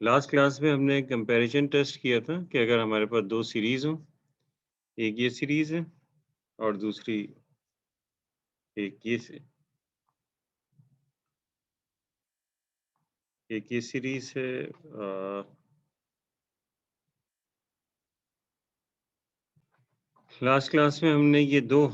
Last class में हमने comparison test किया था कि अगर हमारे पास दो सीरीज हो, एक ये सीरीज है और दूसरी एक ये सीरीज है। लास्ट क्लास में हमने ये दो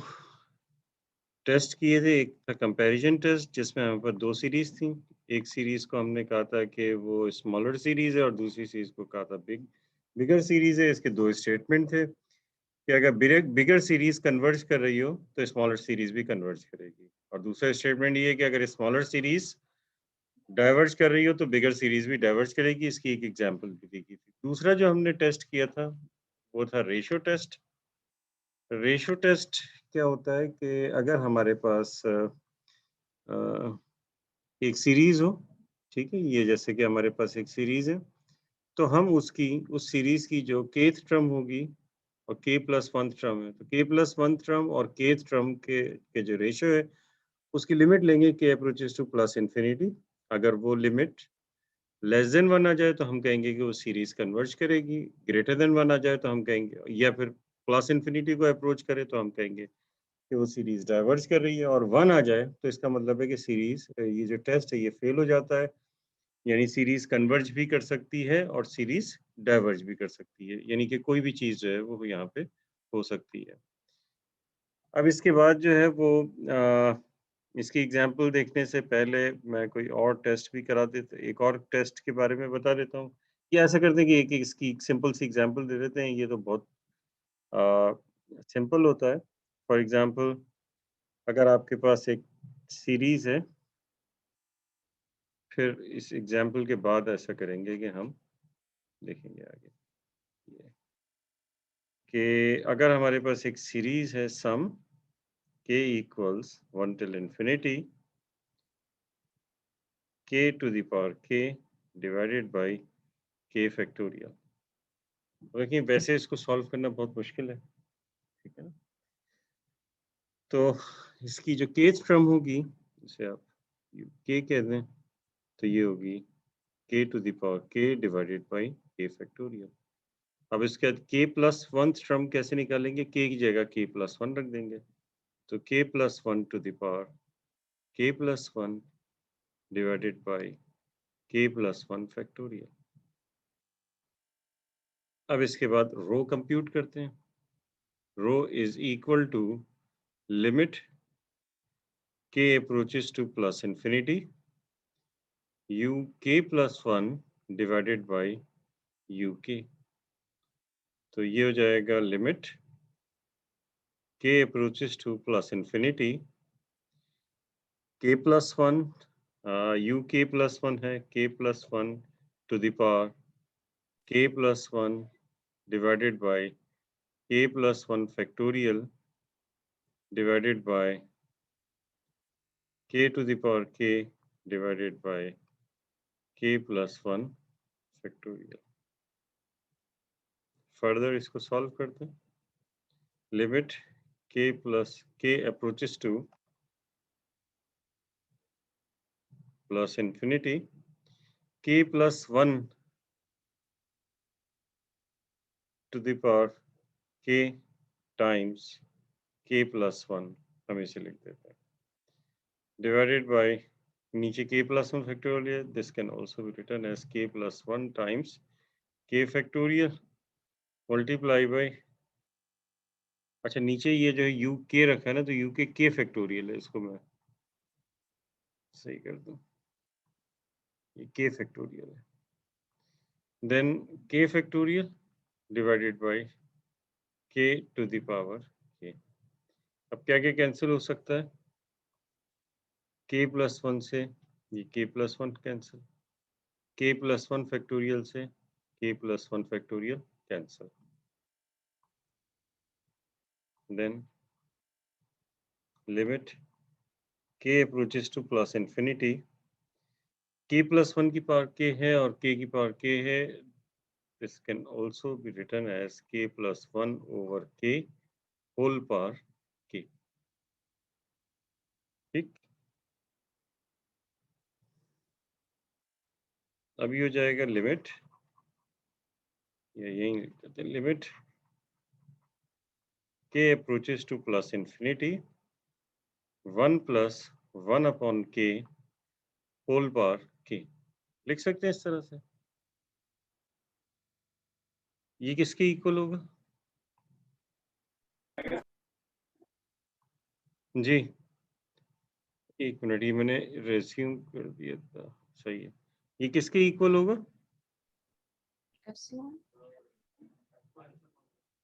टेस्ट किए थे। एक था कंपैरिजन टेस्ट जिसमें हमारे पास दो सीरीज थी। एक सीरीज को हमने कहा था कि वो स्मॉलर सीरीज है और दूसरी सीरीज को कहा था बिगर सीरीज है। इसके दो स्टेटमेंट थे कि अगर बिगर सीरीज कन्वर्ज कर रही हो तो स्मॉलर सीरीज भी कन्वर्ज करेगी, और दूसरा स्टेटमेंट ये है कि अगर स्मॉलर सीरीज डाइवर्ज कर रही हो तो बिगर सीरीज भी डाइवर्ज करेगी। इसकी एक एग्जांपल भी दी गई थी। दूसरा जो हमने टेस्ट किया था वो था रेशियो टेस्ट। रेशियो टेस्ट क्या होता है कि अगर हमारे पास अ, एक सीरीज हो, ठीक है, ये जैसे कि हमारे पास एक सीरीज है, तो हम उस सीरीज की जो केथ टर्म होगी और k प्लस वन टर्म है, तो k प्लस वन टर्म और kth टर्म के जो रेशियो है उसकी लिमिट लेंगे k approaches to plus infinity. अगर वो लिमिट लेस देन वन आ जाए तो हम कहेंगे कि वो सीरीज कन्वर्ज करेगी, ग्रेटर देन वन आ जाए तो हम कहेंगे, या फिर प्लस इन्फिनिटी को अप्रोच करे तो हम कहेंगे कि वो सीरीज डाइवर्ज कर रही है, और वन आ जाए तो इसका मतलब है कि सीरीज, ये जो टेस्ट है ये फेल हो जाता है। यानी सीरीज कन्वर्ज भी कर सकती है और सीरीज डाइवर्ज भी कर सकती है, यानी कि कोई भी चीज जो है वो यहाँ पे हो सकती है। अब इसके बाद जो है वो इसकी एग्जांपल देखने से पहले मैं कोई और टेस्ट भी करा देता, एक और टेस्ट के बारे में बता देता हूँ। या ऐसा करते हैं कि एक इसकी सिंपल सी एग्जांपल दे देते हैं, ये तो बहुत सिंपल होता है। फॉर एग्जांपल, अगर आपके पास एक सीरीज है, फिर इस एग्जांपल के बाद ऐसा करेंगे कि हम देखेंगे आगे ये कि अगर हमारे पास एक सीरीज है sum k equals 1 till infinity k to the power k divided by k factorial. देखिए वैसे इसको सॉल्व करना बहुत मुश्किल है, ठीक है ना। तो इसकी जो kth टर्म होगी, जिसे आप k कह दें, तो ये होगी k to the power k divided by k factorial. अब इसके बाद k प्लस वन टर्म कैसे निकालेंगे? k की जगह k प्लस वन रख देंगे, तो k plus one to the power k plus one divided by k plus one factorial. अब इसके बाद रो कंप्यूट करते हैं। Rho is equal to limit k approaches to plus infinity u k plus one divided by u k। तो ये हो जाएगा limit k approaches to plus infinity k plus one, u k plus one है, k plus one to the power k plus one divided by k plus one factorial divided by k to the power k divided by k plus one factorial. Further इसको solve करते हैं। Limit k plus k approaches to plus infinity k plus one to the power k times k plus one, हम इसे लिख देते हैं, divided by नीचे k plus one factorial, this can also be written as k plus one times k factorial multiply by, अच्छा नीचे ये जो है यू के रखा है ना, तो यू के फैक्टोरियल है, इसको मैं सही कर दूं, ये के फैक्टोरियल है, देन के फैक्टोरियल डिवाइडेड बाय के टू द पावर के। अब क्या क्या कैंसिल हो सकता है? के प्लस वन से ये k plus one cancel, k plus one factorial से k plus one factorial cancel, then limit k approaches to plus infinity, k plus one की पावर के है और के की पावर के है, this can also be written as k plus 1 over k whole power k, ठीक। अभी हो जाएगा लिमिट, या यही लिख देते हैं, limit k approaches to plus infinity 1 plus 1 upon k whole power k। लिख सकते हैं इस तरह से। ये किसके इक्वल होगा जी? एक मिनट, ये मैंने रेज्यूम कर दिया था, सही है। ये किसके इक्वल होगा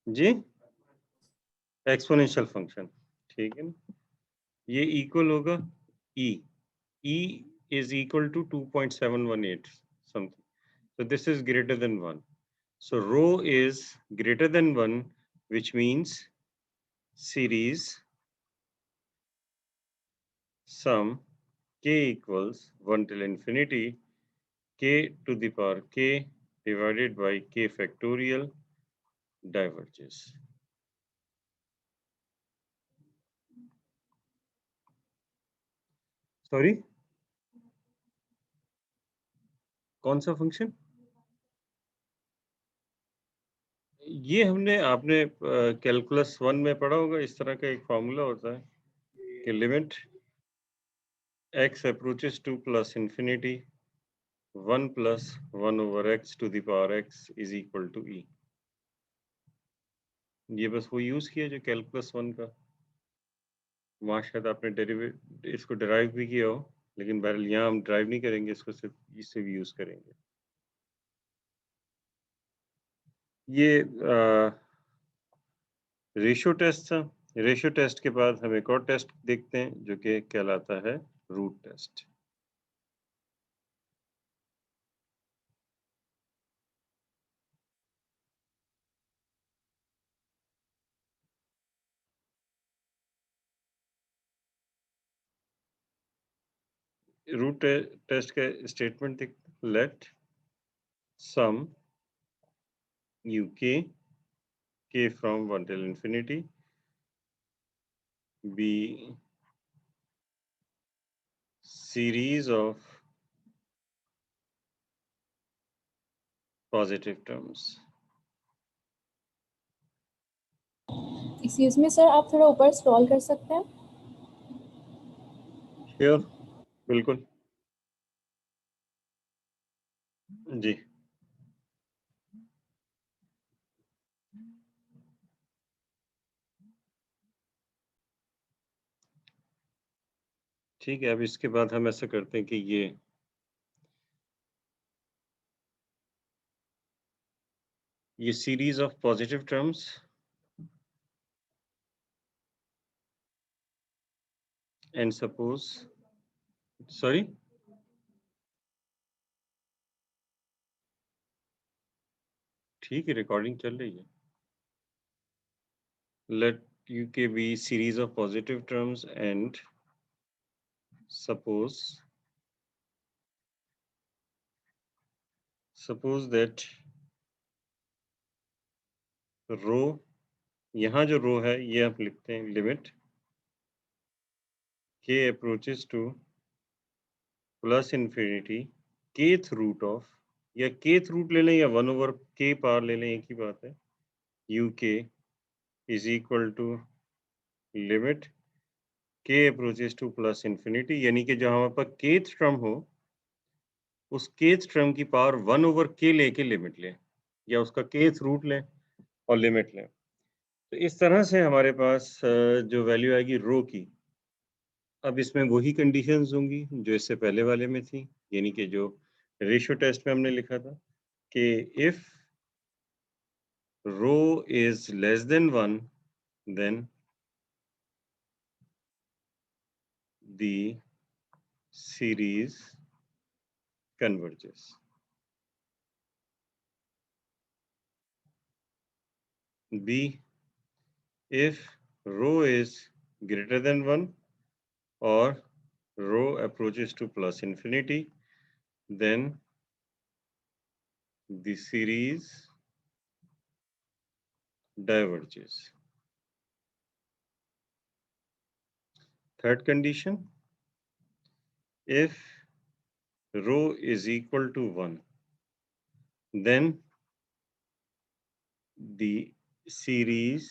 जी? एक्सपोनेंशियल फंक्शन, ठीक है ना। ये इक्वल होगा e, e is equal to 2.718 something, so this is greater than 1, so rho is greater than 1, which means series sum k equals 1 till infinity k to the power k divided by k factorial diverges। Sorry, कौन सा function? ये हमने आपने calculus 1 में पढ़ा होगा, इस तरह का एक फॉर्मूला होता है कि limit x approaches to plus infinity 1 plus 1 over x to the power x is equal to e। ये बस वो यूज किया जो कैलकुलस 1 का, वहाँ शायद आपने डेरिवेट इसको डिराइव भी किया हो, लेकिन बहरहाल यहाँ हम ड्राइव नहीं करेंगे इसको, सिर्फ इसे भी यूज करेंगे। ये रेशियो टेस्ट था। रेशियो टेस्ट के बाद हम एक और टेस्ट देखते हैं जो कि कहलाता है रूट टेस्ट। रूट टेस्ट का स्टेटमेंट देख, let sum u k from 1 till infinity be series of positive terms। Excuse me sir, आप थोड़ा ऊपर स्क्रॉल कर सकते हैं? श्योर, बिल्कुल जी। ठीक है, अब इसके बाद हम ऐसा करते हैं कि ये series of positive terms and suppose, sorry, ठीक है रिकॉर्डिंग चल रही है। Let u k be series of positive terms and suppose that rho, यहाँ जो रो है ये आप लिखते हैं limit k approaches to plus infinity kth root of, या kth रूट ले लें या 1 ओवर k पावर ले लें, एक ही बात है, u k is equal to limit k approaches to plus infinity, यानी कि जहाँ पर kth टर्म हो उस kth टर्म की पावर 1 ओवर k लेके लिमिट लें, या उसका kth रूट लें और लिमिट लें। तो इस तरह से हमारे पास जो वैल्यू आएगी रो की, अब इसमें वही कंडीशंस होंगी जो इससे पहले वाले में थी, यानी कि जो रेशियो टेस्ट में हमने लिखा था कि if rho is less than 1 then the series converges। B, if rho is greater than 1 or rho approaches to plus infinity, then the series diverges। Third condition, if rho is equal to 1, then the series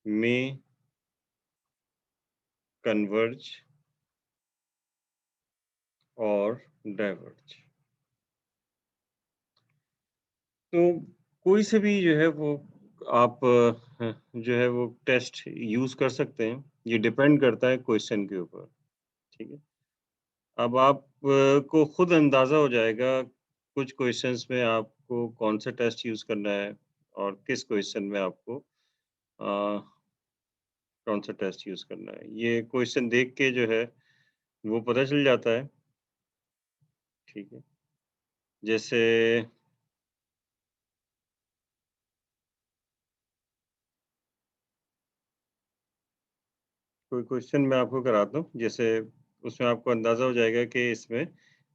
may converge और diverge। तो कोई से भी जो है वो आप जो है वो टेस्ट यूज कर सकते हैं। ये डिपेंड करता है क्वेश्चन के ऊपर, ठीक है। अब आप को खुद अंदाजा हो जाएगा कुछ क्वेश्चंस में आपको कौन सा टेस्ट यूज करना है और किस क्वेश्चन में आपको कौन सा टेस्ट यूज करना है। ये क्वेश्चन देख के जो है वो पता चल जाता है, ठीक है। जैसे कोई क्वेश्चन मैं आपको कराता हूँ, जैसे उसमें आपको अंदाजा हो जाएगा कि इसमें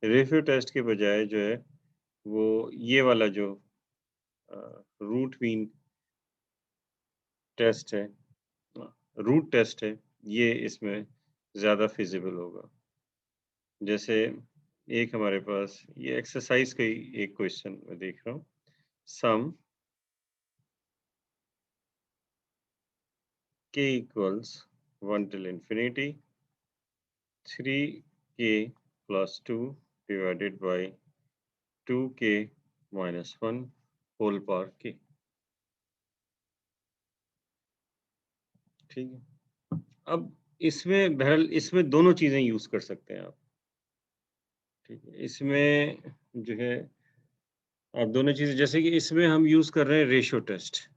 रेशियो टेस्ट के बजाय जो है वो ये वाला जो रूट मीन टेस्ट है, रूट टेस्ट है, ये इसमें ज़्यादा फिजिबल होगा। जैसे एक हमारे पास ये एक्सरसाइज का ही एक क्वेश्चन मैं देख रहा हूँ। सम k equals 1 till infinity 3k plus 2 divided by 2k minus 1 whole power k। ठीक है। अब इसमें बहरहाल इसमें दोनों चीज़ें यूज़ कर सकते हैं आप, ठीक है। इसमें जो है आप दोनों चीज़ें, जैसे कि इसमें हम यूज़ कर रहे हैं रेशियो टेस्ट।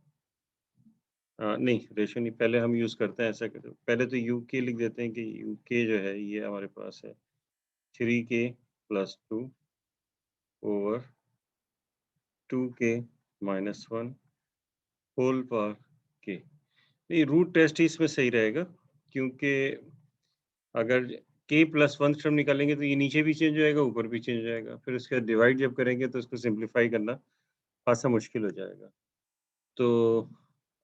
नहीं, रेशियो नहीं, पहले हम यूज़ करते हैं, ऐसा करते हैं। पहले तो यूके लिख देते हैं कि यूके जो है ये हमारे पास है 3k plus 2 over 2k minus 1 whole power k। नहीं, रूट टेस्ट ही इसमें सही रहेगा, क्योंकि अगर k प्लस 1 टर्म निकालेंगे तो ये नीचे भी चेंज हो जाएगा, ऊपर भी चेंज हो जाएगा। फिर उसके बाद डिवाइड जब करेंगे तो उसको सिंप्लीफाई करना खासा मुश्किल हो जाएगा। तो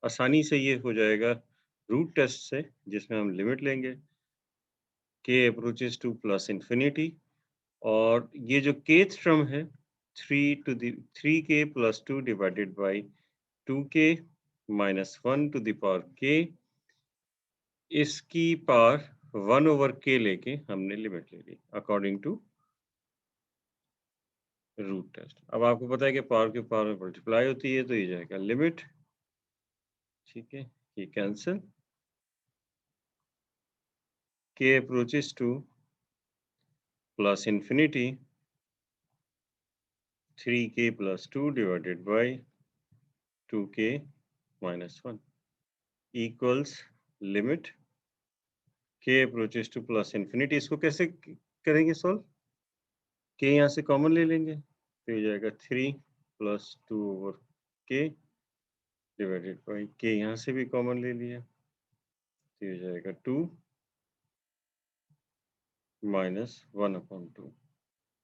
आसानी से ये हो जाएगा रूट टेस्ट से, जिसमें हम लिमिट लेंगे k approaches to plus infinity, और ये जो kth टर्म है 3k plus 2 divided by 2k minus 1 to the power k, इसकी पावर 1 ओवर k लेके हमने लिमिट ले ली अकॉर्डिंग टू रूट टेस्ट। अब आपको पता है कि पावर के पावर में मल्टीप्लाई होती है, तो ये जाएगा लिमिट, ठीक है, ये cancel, k approaches to plus infinity 3k plus 2 divided by 2k minus 1 equals limit k approaches to plus infinity. इसको कैसे करेंगे सॉल्व? k यहाँ से कॉमन ले लेंगे तो ये जाएगा 3 plus 2 over k divided by k, यहाँ से भी कॉमन ले लिया तो ये जाएगा 2 minus 1 upon 2,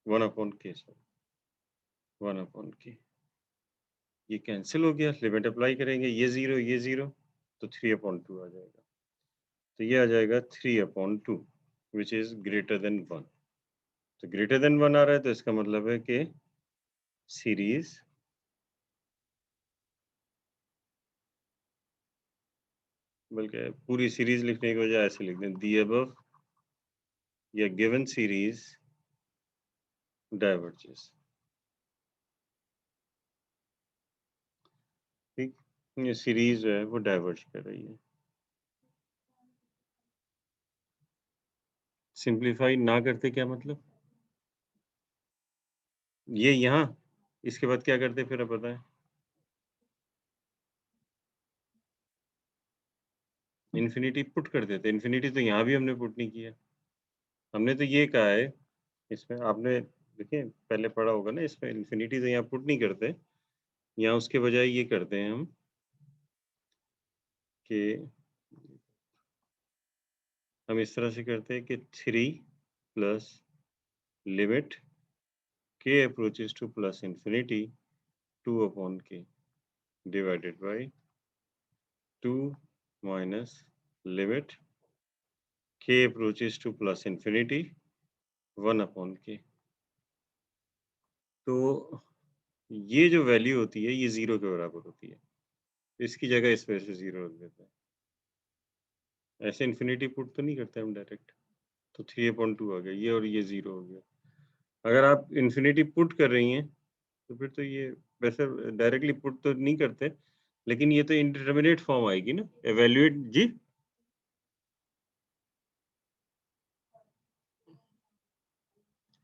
1 upon k, sorry 1 upon k। ये कैंसिल हो गया, लिमिट अप्लाई करेंगे, ये 0 तो 3 अपॉन 2 आ जाएगा। तो ये आ जाएगा 3 upon 2 which is greater than 1। तो ग्रेटर देन 1 आ रहा है तो इसका मतलब है कि सीरीज बल्कि पूरी सीरीज लिखने की बजाय ऐसे लिख दें, दी अबव या गिवन सीरीज डाइवर्जेस। ठीक, ये सीरीज जो है वो डाइवर्ज कर रही है। सिंप्लीफाई ना करते क्या मतलब? ये यहाँ इसके बाद क्या करते फिर आप बताएं? इन्फिनिटी पुट कर देते। इन्फिनिटी तो यहाँ भी हमने पुट नहीं किया, हमने तो ये कहा है इसमें, आपने देखिए पहले पढ़ा होगा ना, इसमें इन्फिनिटी तो यहाँ पुट नहीं करते, यहाँ उसके बजाय ये करते हैं हम कि हम इस तरह से करते हैं कि 3 plus limit k approaches to plus infinity 2 upon k divided by 2 minus limit k approaches to plus infinity 1/k। तो ये जो वैल्यू होती है ये 0 के बराबर होती है। इसकी जगह इस वजह से 0 रख देते हैं। ऐसे इन्फिनिटी पुट तो नहीं करते हम डायरेक्ट। तो 3/2 आ गया ये, और ये 0 हो गया। अगर आप इन्फिनिटी पुट कर रही हैं तो फिर तो ये वैसे डायरेक्टली पुट तो नहीं करते, लेकिन ये तो इंडिटरमिनेट फॉर्म आएगी ना। एवेल्युएट जी,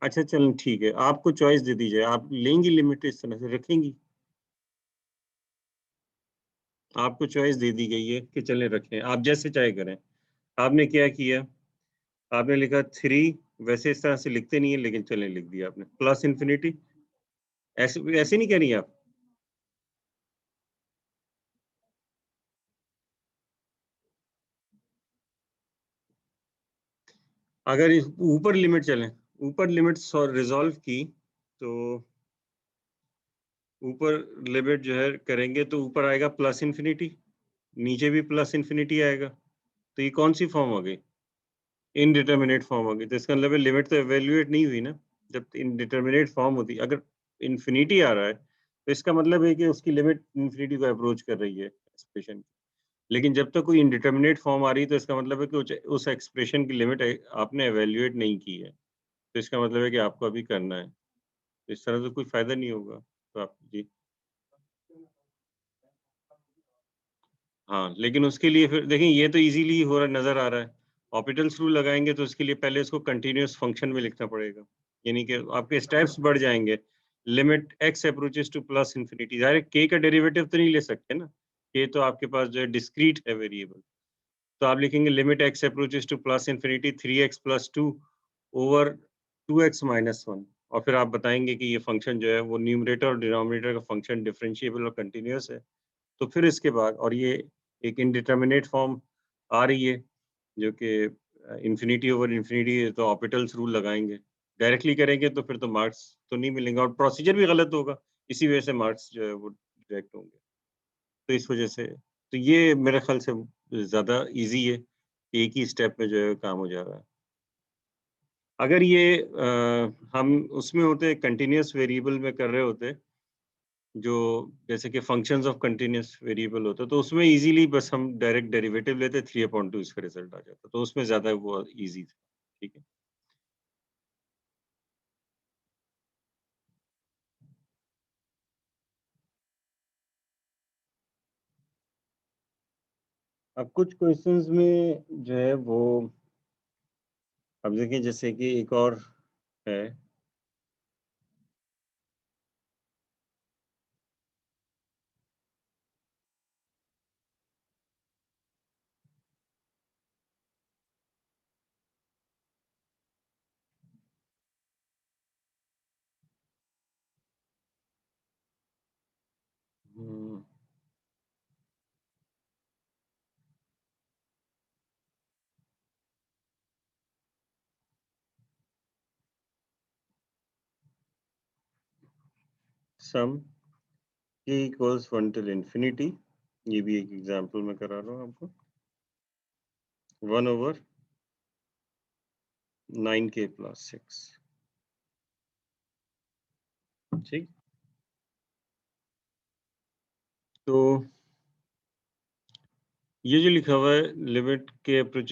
अच्छा चल ठीक है, आपको चॉइस दे दी जाए, आप लेंगी लिमिट इस तरह से रखेंगी? आपको चॉइस दे दी गई है कि चलें रखें, आप जैसे चाहे करें। आपने क्या किया, आपने लिखा 3, वैसे इस तरह से लिखते नहीं है लेकिन चलें लिख दिया आपने, प्लस इन्फिनिटी। ऐसे ऐसे नहीं कह रही आप? अगर ऊपर लिमिट चलें, ऊपर लिमिट रिजॉल्व की तो ऊपर लिमिट जो है करेंगे तो ऊपर आएगा प्लस इन्फिनिटी, नीचे भी प्लस इन्फिनिटी आएगा। तो ये कौन सी फॉर्म आ गई? इनडिटर्मिनेट फॉर्म आ गई। तो इसका मतलब लिमिट तो एवेल्युएट नहीं हुई ना। जब इनडिटर्मिनेट फॉर्म होती, अगर इन्फिनिटी आ रहा है तो इसका मतलब है कि उसकी लिमिट इन्फिनिटी को अप्रोच कर रही है एक्सप्रेशन। लेकिन जब तक कोई इंडिटर्मिनेट फॉर्म आ रही है तो इसका मतलब है कि उस एक्सप्रेशन की लिमिट आपने एवेल्युएट नहीं की है। तो इसका मतलब है कि आपको अभी करना है। तो इस तरह से कोई फायदा नहीं होगा। तो आप जी, हाँ, लेकिन उसके लिए फिर देखें ये तो इजीली हो रहा नजर आ रहा है। ऑर्बिटल्स रूल लगाएंगे तो उसके लिए पहले इसको कंटिन्यूअस फंक्शन में लिखना पड़ेगा, यानी कि आपके स्टेप्स बढ़ जाएंगे। Limit x approaches to plus infinity, direct k का डेरिवेटिव तो नहीं ले सकते ना, k तो आपके पास जो है डिस्क्रीट है वेरिएबल। तो आप लिखेंगे limit x approaches to plus infinity 3x plus 2 over 2x minus 1, और फिर आप बताएंगे कि ये फंक्शन जो है वो न्यूमरेटर और डिनोमिनेटर का फंक्शन डिफरेंशिएबल और कंटिन्यूअस है। तो फिर इसके बाद, और ये एक इनडिटर्मिनेट फॉर्म आ रही है जो कि इन्फिनिटी ओवर इन्फिनिटी है, तो ऑर्बिटल्स रूल लगाएंगे। डायरेक्टली करेंगे तो फिर तो मार्क्स तो नहीं मिलेंगे और प्रोसीजर भी गलत होगा, इसी वजह से मार्क्स जो है वो डिडक्ट होंगे। तो इस वजह से तो ये मेरे ख्याल से ज़्यादा इजी है कि एक ही स्टेप में जो है काम हो जा रहा है। अगर ये हम उसमें होते कंटिन्यूअस वेरिएबल में कर रहे होते, जो जैसे कि फंक्शंस ऑफ कंटीन्यूअस वेरिएबल होता है, तो उसमें इजीली बस हम डायरेक्ट डेरिवेटिव लेते 3/2 इसका रिजल्ट आ जाता, तो उसमें ज़्यादा वो इजी था। ठीक है, अब कुछ क्वेश्चंस में जो है वो, अब देखिए जैसे कि एक और है, sum k equals 1 till infinity, ये भी एक एग्जांपल में करा रहा हूँ आपको, 1 ओवर 9k प्लस 6। ठीक, तो ये जो लिखा हुआ है लिमिट के अप्रोच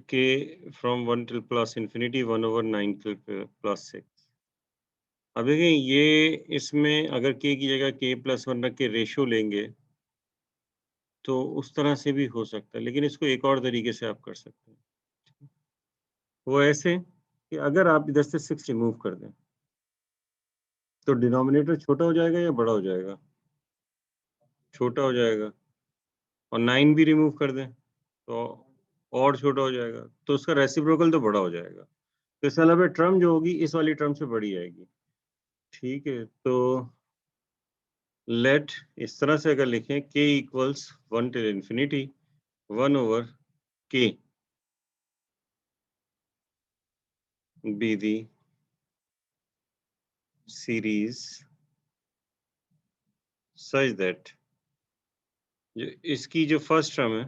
के from 1 till plus infinity 1 over 9 till plus 6। अब देखिए ये, इसमें अगर k की जगह k प्लस 1 रख के रेशियो लेंगे तो उस तरह से भी हो सकता है, लेकिन इसको एक और तरीके से आप कर सकते हैं। वो ऐसे कि अगर आप इधर से 6 रिमूव कर दें तो डिनोमिनेटर छोटा हो जाएगा या बड़ा हो जाएगा? छोटा हो जाएगा। और 9 भी रिमूव कर दें तो और छोटा हो जाएगा, तो उसका रेसिप्रोकल तो बड़ा हो जाएगा। तो इसका मतलब टर्म जो होगी इस वाली टर्म से बड़ी आएगी। ठीक है, तो लेट इस तरह से अगर लिखें k equals 1 till infinity 1 over k be the series such that, जो इसकी जो फर्स्ट टर्म है,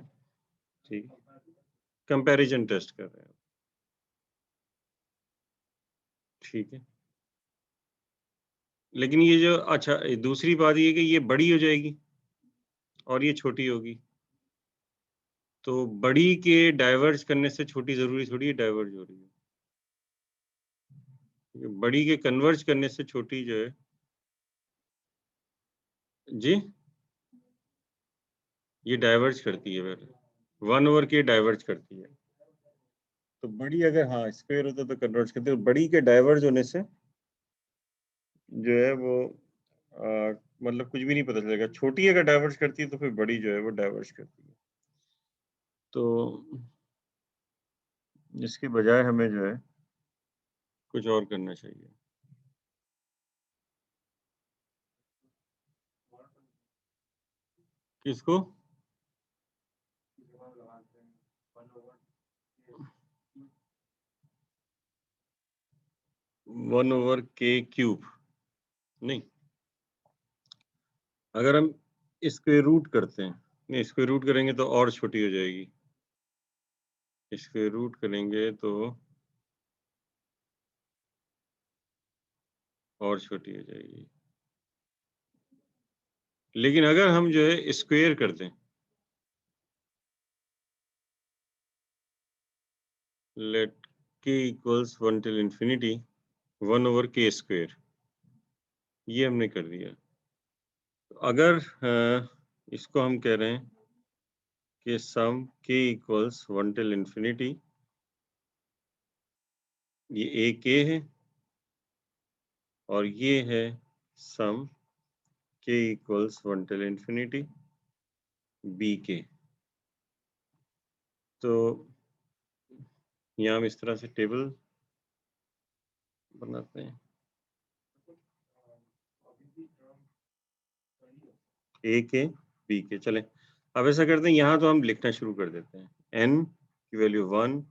ठीक, कंपैरिजन टेस्ट कर रहे हैं, ठीक है, लेकिन ये जो अच्छा दूसरी बात ये कि ये बड़ी हो जाएगी और ये छोटी होगी, तो बड़ी के डाइवर्ज करने से छोटी ज़रूरी थोड़ी है डाइवर्ज हो रही है। बड़ी के कन्वर्ज करने से छोटी जो है जी, ये डाइवर्ज करती है पहले 1/k डाइवर्ज करती है। तो बड़ी अगर हाँ स्क्वायर होता तो कन्वर्ज करती है, बड़ी के डाइवर्ज होने से जो है वो मतलब कुछ भी नहीं पता चलेगा। छोटी अगर डाइवर्ज करती है तो फिर बड़ी जो है वो डाइवर्ज करती है। तो इसके बजाय हमें जो है कुछ और करना चाहिए। किसको? 1/k³ नहीं, अगर हम स्क्वायर रूट करते हैं, नहीं स्क्वायर रूट करेंगे तो और छोटी हो जाएगी। स्क्वायर रूट करेंगे तो और छोटी हो जाएगी। लेकिन अगर हम जो है स्क्वायर कर दें, let k equals 1 till infinity 1/k², ये हमने कर दिया। तो अगर इसको हम कह रहे हैं कि सम k इक्वल्स 1 टिल इंफिनिटी, ये ak है और ये है sum k equals 1 till infinity bk। तो यहाँ हम इस तरह से टेबल बनाते हैं, ak bk। चलें अब ऐसा करते हैं, यहाँ तो हम लिखना शुरू कर देते हैं। n की वैल्यू 1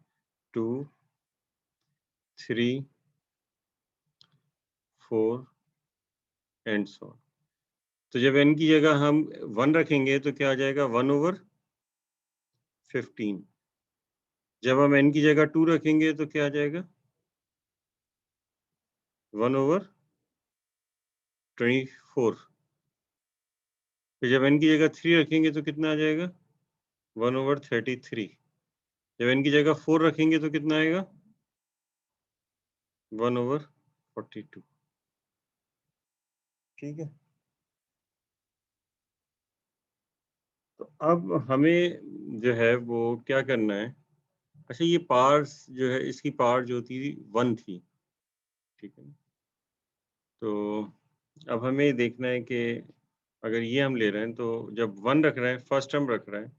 2 3 4 एंड सो ऑन। तो जब n की जगह हम 1 रखेंगे तो क्या आ जाएगा 1/15। जब हम n की जगह 2 रखेंगे तो क्या आ जाएगा 1/24। फिर जब n की जगह 3 रखेंगे तो कितना आ जाएगा 1/33। जब n की जगह 4 रखेंगे तो कितना आएगा 1/42। ठीक है, तो अब हमें जो है वो क्या करना है। अच्छा ये पार्स जो है, इसकी पार जो थी 1 थी, ठीक है ना। तो अब हमें देखना है कि अगर ये हम ले रहे हैं तो जब 1 रख रहे हैं, फर्स्ट टर्म रख रहे हैं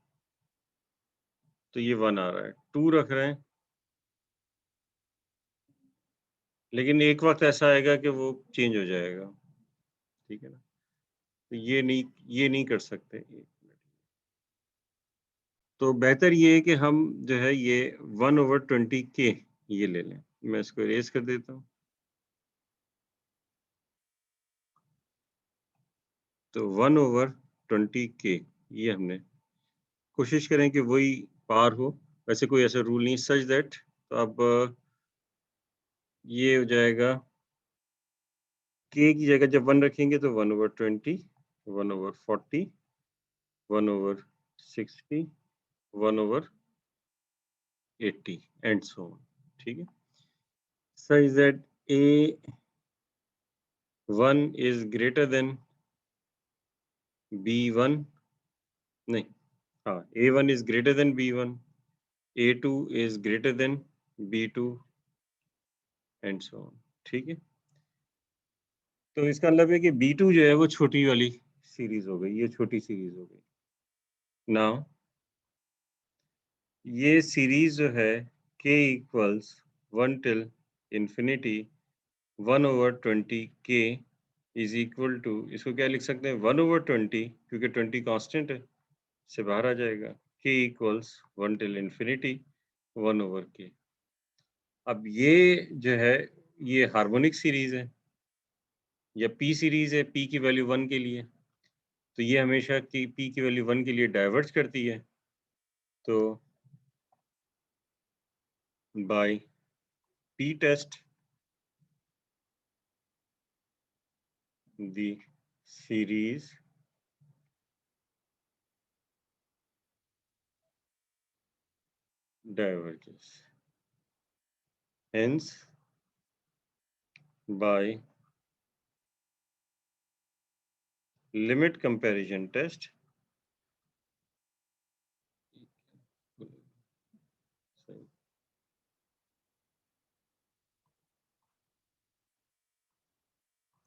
तो ये 1 आ रहा है, 2 रख रहे हैं, लेकिन एक वक्त ऐसा आएगा कि वो चेंज हो जाएगा, ठीक है ना। तो ये नहीं कर सकते। तो बेहतर ये है कि हम जो है ये 1/20k ये ले लें। मैं इसको इरेज कर देता हूँ। तो 1/20k ये हमने कोशिश करें कि वही पार हो। वैसे कोई ऐसा रूल नहीं सच दैट। तो अब ये हो जाएगा k की जगह जब 1 रखेंगे तो 1/20, 1/40, 1/60, 1/80 एंड सो ऑन। ठीक है, such that a1 is greater than b1, नहीं, हाँ a1 is greater than b1, a2 is greater than b2 and so on. ठीक है, तो इसका मतलब है कि b2 जो है वो छोटी वाली सीरीज हो गई, ये छोटी सीरीज हो गई। नाउ ये सीरीज जो है k equals 1 till infinity 1/20k is equal to, इसको क्या लिख सकते हैं 1/20, क्योंकि 20 कांस्टेंट है, से बाहर आ जाएगा, k equals 1 till infinity 1/k। अब ये जो है ये हार्मोनिक सीरीज है या p सीरीज है, p की वैल्यू 1 के लिए, तो ये हमेशा की p की वैल्यू 1 के लिए डाइवर्ज करती है। तो by p test the series diverges. Hence, by limit comparison test,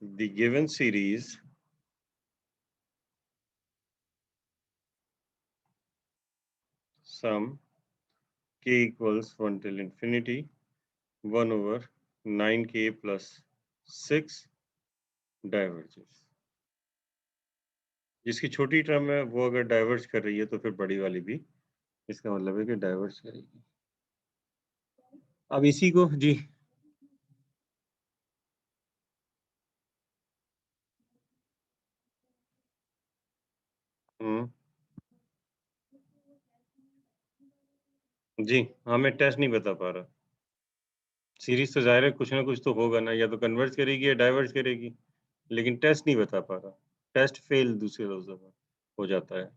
the given series sum k equals 1 till infinity 1 over 9k plus 6 diverges. जिसकी छोटी टर्म है वो अगर डाइवर्ज कर रही है तो फिर बड़ी वाली भी इसका मतलब है कि डाइवर्ज करेगी। अब इसी को जी जी हमें टेस्ट नहीं बता पा रहा। सीरीज तो जाहिर है कुछ ना कुछ तो होगा ना, या तो कन्वर्ज करेगी या डाइवर्ज करेगी, लेकिन टेस्ट नहीं बता पा रहा। टेस्ट फेल दूसरे लफ्ज़ों में हो जाता है।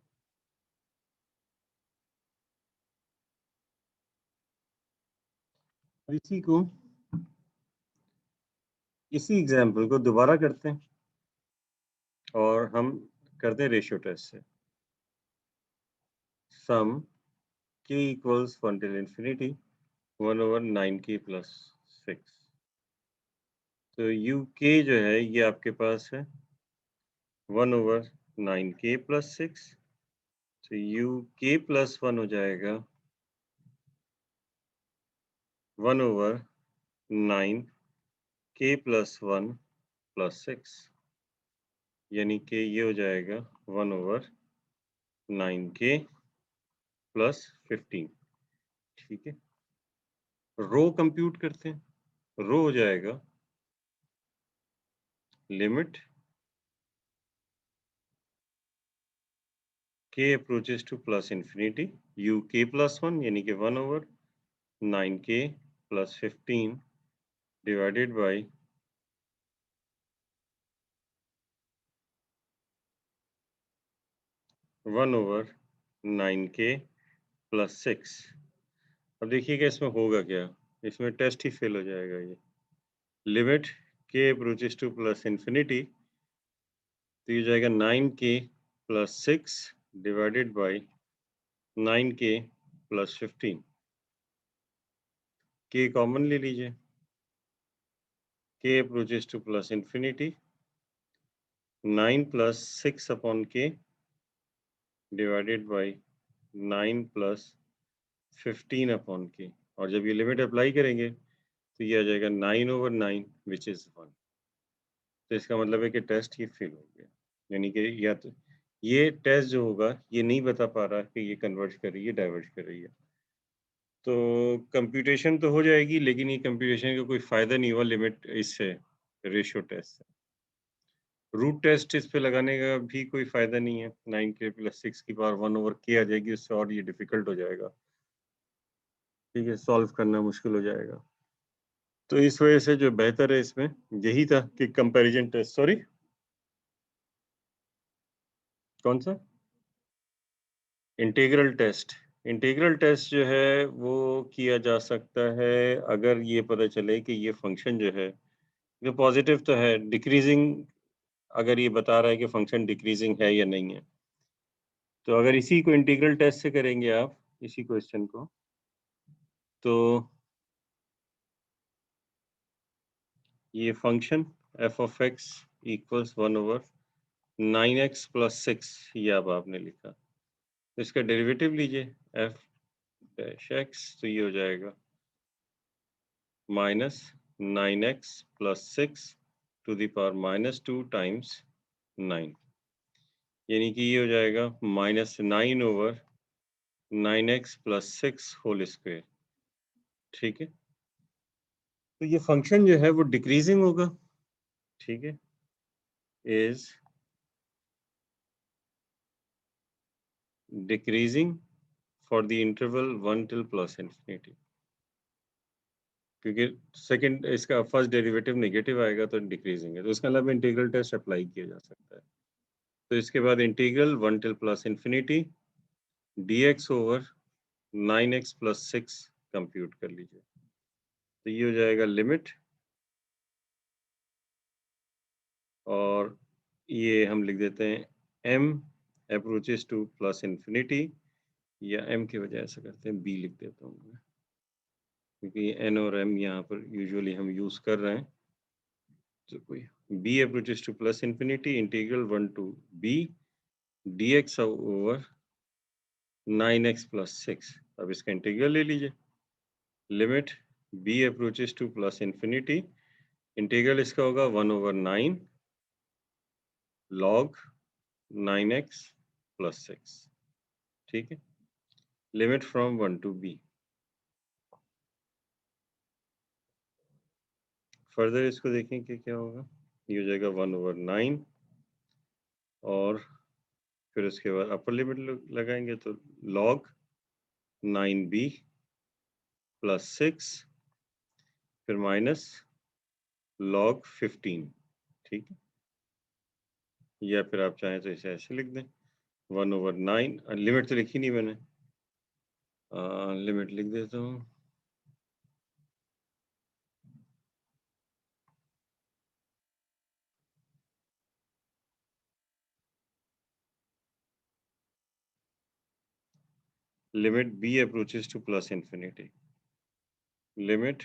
इसी को इसी एग्जाम्पल को दोबारा करते हैं और हम करते हैं रेशियो टेस्ट से। सम k equals 1 till infinity 1 over 9k plus 6। तो uk जो है ये आपके पास है 1 over 9k plus 6। तो uk plus 1 हो जाएगा 1 over 9k plus 1 plus 6, यानी कि ये हो जाएगा 1 over 9k plus 15। ठीक है, रो कंप्यूट करते हैं। रो हो जाएगा limit k approaches to plus infinity uk plus 1 यानी कि 1 over 9k plus 15 divided by 1 over 9k plus 6। अब देखिएगा इसमें होगा क्या, इसमें टेस्ट ही फेल हो जाएगा। ये limit k approaches to plus infinity तो ये जाएगा 9k plus 6 divided by 9k plus 15। k common ले लीजिए, k approaches to plus infinity 9 plus 6 upon k divided by 9 plus 15 upon k, और जब ये लिमिट अप्लाई करेंगे तो ये आ जाएगा 9 over 9 which is 1। तो इसका मतलब है कि टेस्ट ये फेल हो गया, यानी कि या तो ये टेस्ट जो होगा ये नहीं बता पा रहा कि ये कन्वर्ज कर रही है डाइवर्ज कर रही है। तो कंप्यूटेशन तो हो जाएगी लेकिन ये कंप्यूटेशन का कोई फायदा नहीं हुआ लिमिट इससे रेशियो टेस्ट से। रूट टेस्ट इस पे लगाने का भी कोई फायदा नहीं है। 9k plus 6 की पावर 1 over k आ जाएगी, उससे और ये डिफिकल्ट हो जाएगा। ठीक है, सॉल्व करना मुश्किल हो जाएगा। तो इस वजह से जो बेहतर है इसमें यही था कि कंपैरिजन टेस्ट, सॉरी कौन सा इंटीग्रल टेस्ट। इंटीग्रल टेस्ट जो है वो किया जा सकता है अगर ये पता चले कि ये फंक्शन जो है ये पॉजिटिव तो है, डिक्रीजिंग अगर ये बता रहा है कि फंक्शन डिक्रीजिंग है या नहीं है। तो अगर इसी को इंटीग्रल टेस्ट से करेंगे आप इसी क्वेश्चन को, तो ये function f of x equals 1 over 9x plus 6 ये अब आपने लिखा, तो इसका डेरिवेटिव लीजिए f dash x, तो ये हो जाएगा minus 9x plus 6 to the power minus 2 times 9, यानी कि ये हो जाएगा minus 9 over 9x plus 6 whole square. ठीक है, तो ये फंक्शन जो है वो डिक्रीजिंग होगा। ठीक है, is decreasing for the interval 1 till plus infinity। क्योंकि सेकंड इसका फर्स्ट डेरिवेटिव नेगेटिव आएगा तो डिक्रीजिंग है, तो इसका मतलब इंटीग्रल टेस्ट अप्लाई किया जा सकता है। तो इसके बाद integral 1 till plus infinity dx over 9x प्लस 6 कंप्यूट कर लीजिए। तो ये हो जाएगा लिमिट, और ये हम लिख देते हैं m approaches to plus infinity, या m की वजह ऐसा करते हैं b लिख देता हूँ मैं, क्योंकि n और m यहाँ पर यूजुअली हम यूज कर रहे हैं। तो कोई b approaches to plus infinity integral 1 to b dx over 9x प्लस 6। अब इसका इंटीग्रल ले लीजिए, limit b approaches to plus infinity, integral इसका होगा 1 ओवर 9 log 9x प्लस 6। ठीक है, limit from 1 to b। Further इसको देखें कि क्या होगा। ये हो जाएगा 1 ओवर 9, और फिर उसके बाद अपर लिमिट लगाएंगे तो log 9b प्लस 6, फिर माइनस log 15। ठीक है, या फिर आप चाहें तो इसे ऐसे लिख दें 1 ओवर 9, लिमिट तो लिखी नहीं मैंने, लिमिट लिख देता हूँ। Limit b approaches to plus infinity, limit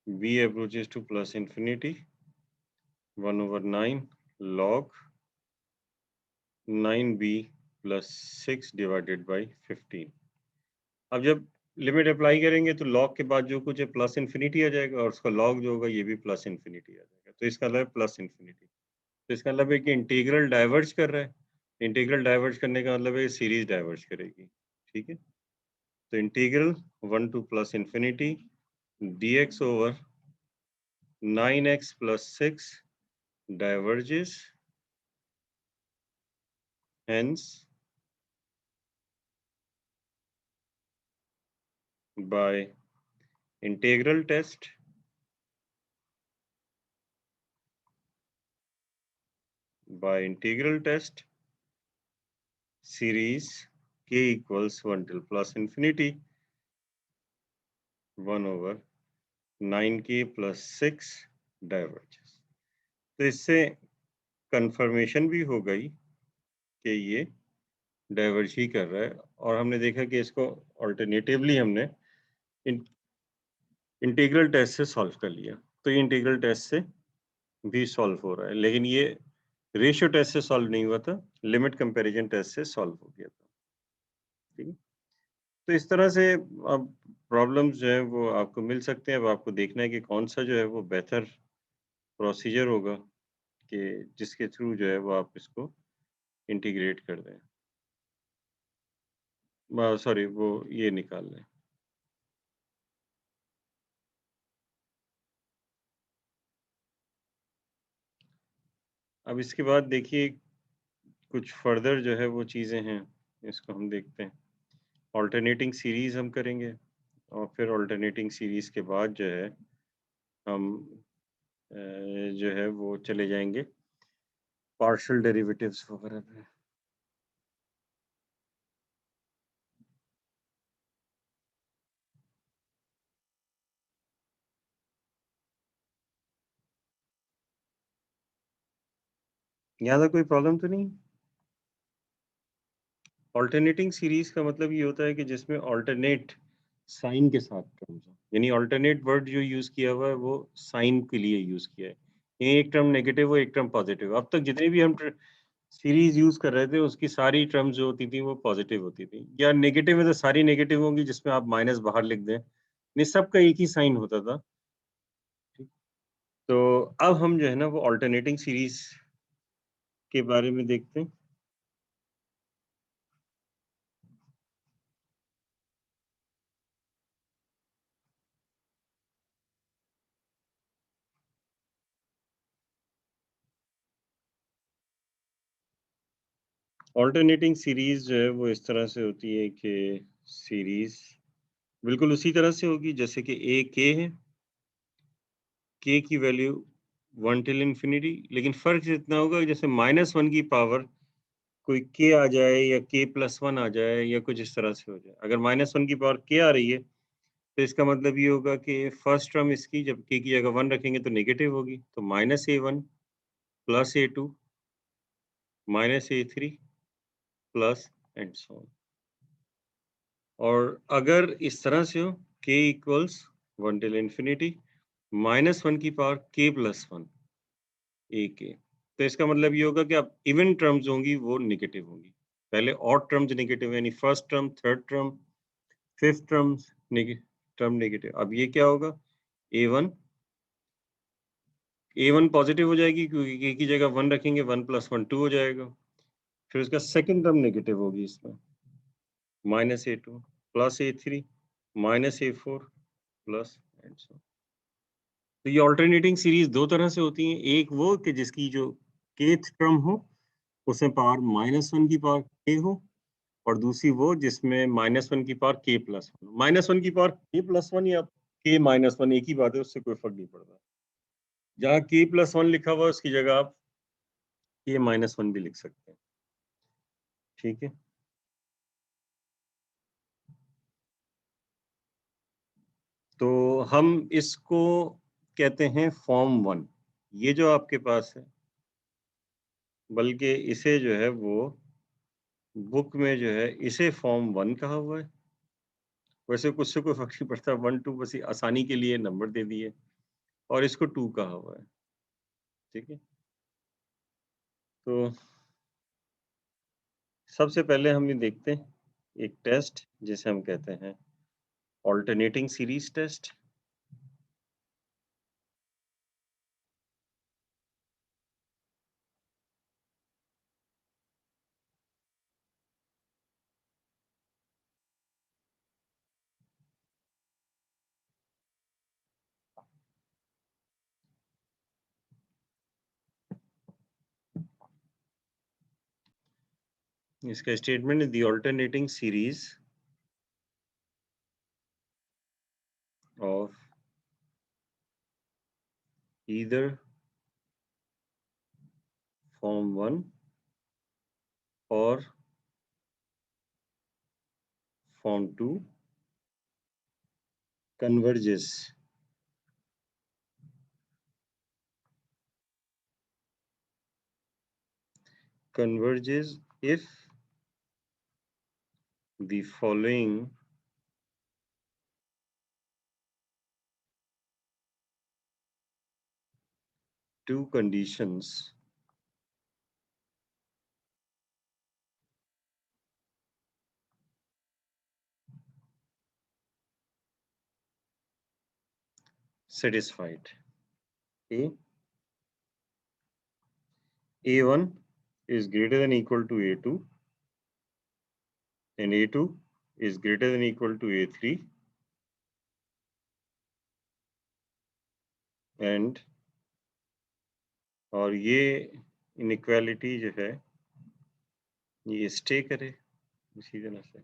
b approaches to plus infinity 1 over 9 log 9b plus 6 divided by 15। अब जब लिमिट अप्लाई करेंगे तो log के बाद जो कुछ है प्लस इंफिनिटी आ जाएगा, और उसका log जो होगा ये भी प्लस इंफिनिटी आ जाएगा, तो इसका मतलब है प्लस इंफिनिटी। तो इसका मतलब है कि इंटीग्रल डाइवर्ज कर रहा है, इंटीग्रल डाइवर्ज करने का मतलब है सीरीज डाइवर्ज करेगी। ठीक है, तो integral 1 to plus infinity dx over 9x प्लस 6 diverges, hence by integral test series k equals 1 till plus infinity 1 over 9k plus 6 diverges। तो इससे कंफर्मेशन भी हो गई कि ये डाइवर्ज ही कर रहा है, और हमने देखा कि इसको ऑल्टरनेटिवली हमने इंटीग्रल टेस्ट से सॉल्व कर लिया। तो ये इंटीग्रल टेस्ट से भी सॉल्व हो रहा है, लेकिन ये रेशियो टेस्ट से सॉल्व नहीं हुआ था, लिमिट कंपैरिजन टेस्ट से सॉल्व हो गया था। ठीक है, तो इस तरह से अब प्रॉब्लम्स जो है वो आपको मिल सकते हैं। अब आपको देखना है कि कौन सा जो है वो बेहतर प्रोसीजर होगा कि जिसके थ्रू जो है वो आप इसको इंटीग्रेट कर दें, सॉरी वो ये निकाल लें। अब इसके बाद देखिए कुछ फर्दर जो है वो चीज़ें हैं, इसको हम देखते हैं। ऑल्टरनेटिंग सीरीज हम करेंगे, और फिर ऑल्टरनेटिंग सीरीज के बाद जो है हम जो है वो चले जाएंगे पार्शियल डेरिवेटिव्स वगैरह पे। ज़्यादा कोई प्रॉब्लम तो नहीं। ऑल्टरनेटिंग सीरीज का मतलब ये होता है कि जिसमें ऑल्टरनेट साइन के साथ टर्म्स हो, यानी ऑल्टरनेट वर्ड जो यूज किया हुआ है वो साइन के लिए यूज किया है। ये एक टर्म नेगेटिव हो, एक टर्म पॉजिटिव। अब तक जितने भी हम सीरीज यूज कर रहे थे उसकी सारी टर्म्स जो होती थी वो पॉजिटिव होती थी, या नेगेटिव है तो सारी नेगेटिव होंगी जिसमें आप माइनस बाहर लिख दें, नहीं सबका एक ही साइन होता था। तो अब हम जो है ना वो ऑल्टरनेटिंग सीरीज के बारे में देखते हैं। ऑल्टरनेटिंग सीरीज जो है वो इस तरह से होती है कि सीरीज बिल्कुल उसी तरह से होगी जैसे कि ए के है, के की वैल्यू 1 टिल इंफिनिटी, लेकिन फर्क इतना होगा जैसे -1 की पावर कोई के आ जाए या के प्लस 1 आ जाए या कुछ इस तरह से हो जाए। अगर -1 की पावर के आ रही है तो इसका मतलब ये होगा कि फर्स्ट टर्म इसकी जब के की जगह 1 रखेंगे तो नेगेटिव होगी, तो -a1 plus a2 -a3 plus and so on. और अगर इस तरह से हो k इक्वल्स 1 टिल इंफिनिटी -1 की पावर k प्लस 1 a के, तो इसका मतलब ये होगा कि अब इवन टर्म्स होंगी वो नेगेटिव होंगी। पहले ऑड टर्म्स नेगेटिव यानी first term, third term, fifth term negative. अब ये क्या होगा, a1 पॉजिटिव हो जाएगी क्योंकि k की जगह 1 रखेंगे, 1 प्लस 1 2 हो जाएगा। फिर उसका सेकंड टर्म नेगेटिव होगी इसमें, -a2 plus a3 -a4 plus and so. तो ये ऑल्टरनेटिंग सीरीज दो तरह से होती हैं, एक वो कि जिसकी जो kth टर्म हो उसमें पावर -1 की पावर k हो, और दूसरी वो जिसमें -1 की पावर k प्लस 1, -1 की पावर k प्लस 1 या k माइनस 1 एक ही बात है, उससे कोई फर्क नहीं पड़ता। जहाँ k प्लस 1 लिखा हुआ है उसकी जगह आप k माइनस 1 भी लिख सकते हैं। ठीक है, तो हम इसको कहते हैं फॉर्म 1। ये जो आपके पास है, बल्कि इसे जो है वो बुक में जो है इसे फॉर्म 1 कहा हुआ है। वैसे कुछ से कोई फर्क नहीं पड़ता, 1 2 बस ये आसानी के लिए नंबर दे दिए, और इसको 2 कहा हुआ है। ठीक है, तो सबसे पहले हम ये देखते हैं एक टेस्ट जिसे हम कहते हैं ऑल्टरनेटिंग सीरीज टेस्ट। इसका स्टेटमेंट है the alternating series of either form 1 और form 2 converges if the following two conditions satisfied. A1 is greater than equal to A2 and A2 is greater than equal to A3 and और ये inequality जो है ये stay करे इसी तरह से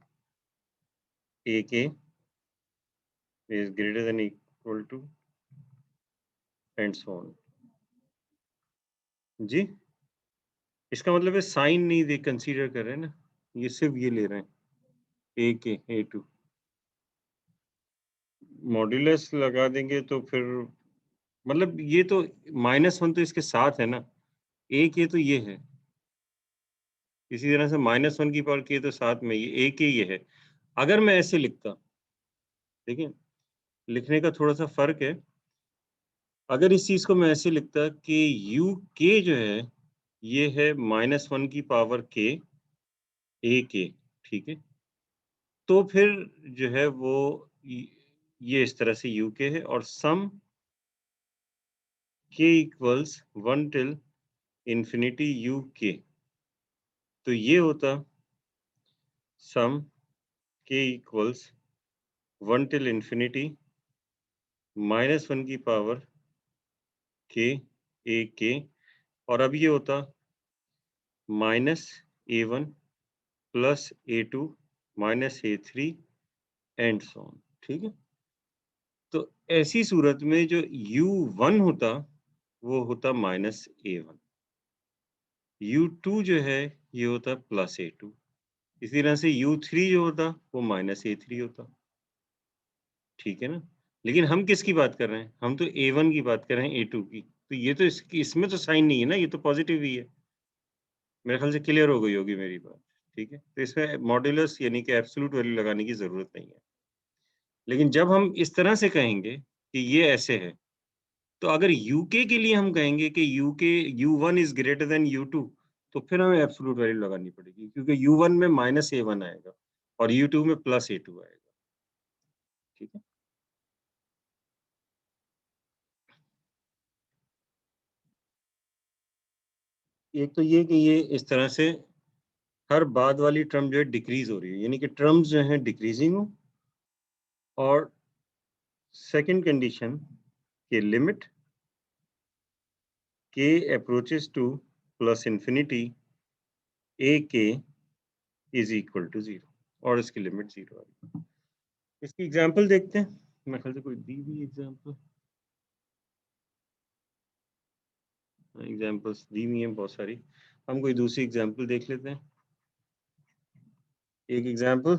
AK is greater than equal to and so on। जी, इसका मतलब है साइन नहीं दे कंसीडर कर रहे हैं ना, ये सिर्फ ये ले रहे हैं AK A2। मॉड्यूलस लगा देंगे तो फिर मतलब ये तो -1 तो इसके साथ है ना, एक ये तो ये है, इसी तरह से -1 की पावर k तो साथ में ये एक ही ये है। अगर मैं ऐसे लिखता, देखिए लिखने का थोड़ा सा फर्क है। अगर इस चीज को मैं ऐसे लिखता कि यू के जो है ये है -1 की पावर k a k, ठीक है, तो फिर जो है वो ये इस तरह से यू के है और सम k equals 1 till infinity you के, तो ये होता सम k इक्वल्स 1 टिल इंफिनिटी -1 की पावर k a k, और अब ये होता -a1 plus a2 -a3 and so on. ठीक है। तो ऐसी सूरत में जो U1 होता वो होता -A1, U2 जो है ये होता +A2, इसी तरह से U3 जो होता वो -A3 होता। ठीक है ना? लेकिन हम किसकी बात कर रहे हैं? हम तो A1 की बात कर रहे हैं A2 की। तो ये तो इसमें तो साइन नहीं है ना, ये तो पॉजिटिव ही है। मेरे ख्याल से क्लियर हो गई होगी मेरी बात, ठीक है? तो इसमें मॉड्यूलस यानी कि एब्सोल्यूट वैल्यू लगाने की ज़रूरत नहीं है। लेकिन जब हम इस तरह से कहेंगे कि ये ऐसे है, तो अगर यूके के लिए हम कहेंगे कि UK U1 is greater than U2, तो फिर हमें एब्सोल्यूट वैल्यू लगानी पड़ेगी क्योंकि U1 में -A1 आएगा और U2 में +A2 आएगा, ठीक है? एक तो ये कि ये इस तरह से हर बाद वाली टर्म जो है डिक्रीज़ हो रही है, यानी कि टर्म्स जो हैं डिक्रीज़िंग हो और सेकंड कंडीशन कि limit k approaches to plus infinity a k is equal to 0 और इसकी लिमिट 0 आएगी। इसकी एग्जांपल देखते हैं। मेरे ख्याल से कोई दी हुई एग्जांपल, एग्जांपल्स दी हुई हैं बहुत सारी। हम कोई दूसरी एग्जांपल देख लेते हैं। एक एग्जांपल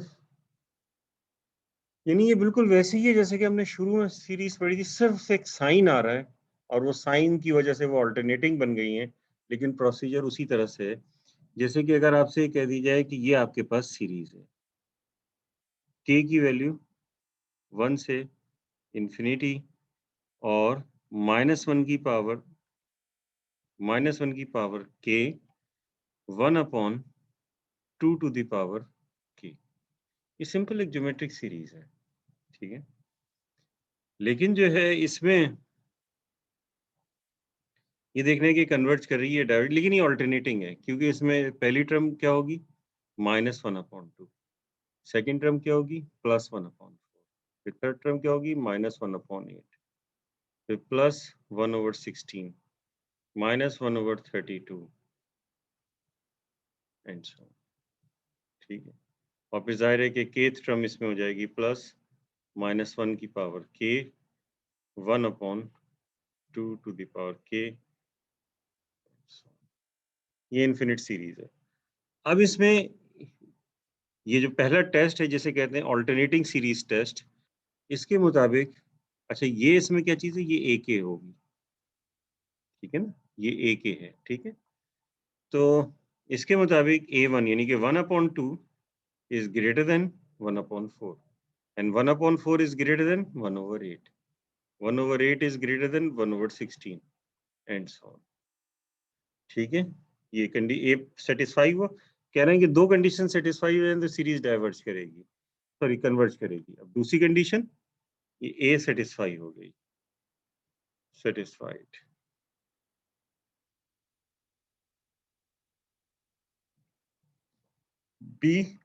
यानी ये बिल्कुल वैसे ही है जैसे कि हमने शुरू में सीरीज पढ़ी थी, सिर्फ एक साइन आ रहा है और वो साइन की वजह से वो अल्टरनेटिंग बन गई है, लेकिन प्रोसीजर उसी तरह से है। जैसे कि अगर आपसे कह दी जाए कि ये आपके पास सीरीज है, k की वैल्यू 1 से इंफिनिटी और -1 की power k 1/2 to the power k। ये सिंपल एक ज्योमेट्रिक सीरीज है, ठीक है। लेकिन जो है इसमें ये देखना है कि कन्वर्ज कर रही है डायरेक्ट, लेकिन ये अल्टरनेटिंग है क्योंकि इसमें पहली टर्म क्या होगी -1/2, सेकंड टर्म क्या होगी +1/4, फिर थर्ड टर्म क्या होगी -1/8, फिर +1/16, -1/32 एंड सो ऑन, ठीक है। और फिर जाहिर है कि kth टर्म इसमें हो जाएगी प्लस -1 की power k 1/2 to the power k। ये इनफिनिट सीरीज है। अब इसमें ये जो पहला टेस्ट है जिसे कहते हैं अल्टरनेटिंग सीरीज टेस्ट, इसके मुताबिक अच्छा ये इसमें क्या चीज़ है, ये ए के होगी, ठीक है ना, ये ए के है, ठीक है। तो इसके मुताबिक A1 यानी कि 1/2 is greater than 1/4 and 1/4 is greater than 1/8, 1/8 is greater than 1/16 and so on, ठीक है। ये कंडी ए सेटिस्फाई हुआ। कह रहे हैं कि दो कंडीशन सेटिस्फाई हो जाए तो सीरीज डाइवर्ज करेगी, सॉरी कन्वर्ज करेगी। अब दूसरी कंडीशन ये ए सेटिस्फाई हो गई, सेटिस्फाइड। बी,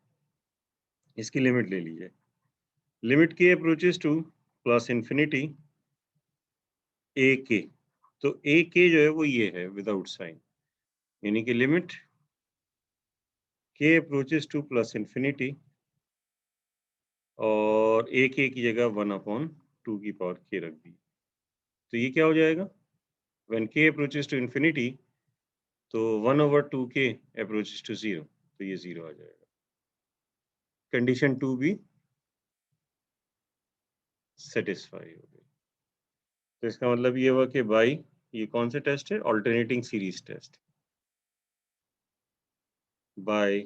इसकी लिमिट ले लीजिए, limit k approaches to plus infinity ए के, तो ए के जो है वो ये है विदाउट साइन, यानी कि limit k approaches to plus infinity और ए के की जगह 1/2 की पावर के रख दी, तो ये क्या हो जाएगा, व्हेन के अप्रोचेस टू इंफिनिटी तो 1/2 के अप्रोचेस टू 0, तो ये 0 आ जाएगा। कंडीशन 2 भी सेटिस्फाई हो गई। तो इसका मतलब ये हुआ कि बाई, ये कौन से टेस्ट है, alternating series test, by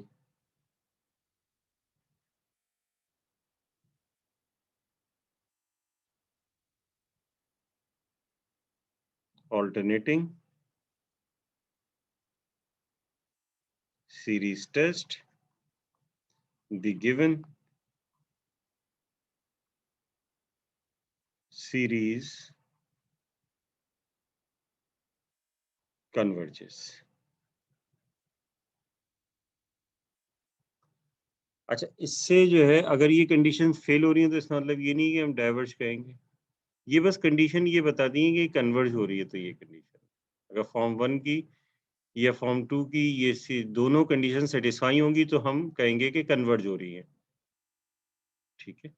alternating series test, the given series converges। अच्छा, इससे जो है अगर ये कंडीशन फेल हो रही है तो इसका मतलब ये नहीं कि हम डाइवर्ज कहेंगे, ये बस कंडीशन ये बताती है कि कन्वर्ज हो रही है, तो ये कंडीशन अगर फॉर्म 1 की या फॉर्म 2 की ये दोनों कंडीशन सेटिस्फाई होंगी तो हम कहेंगे कि कन्वर्ज हो रही है, ठीक है।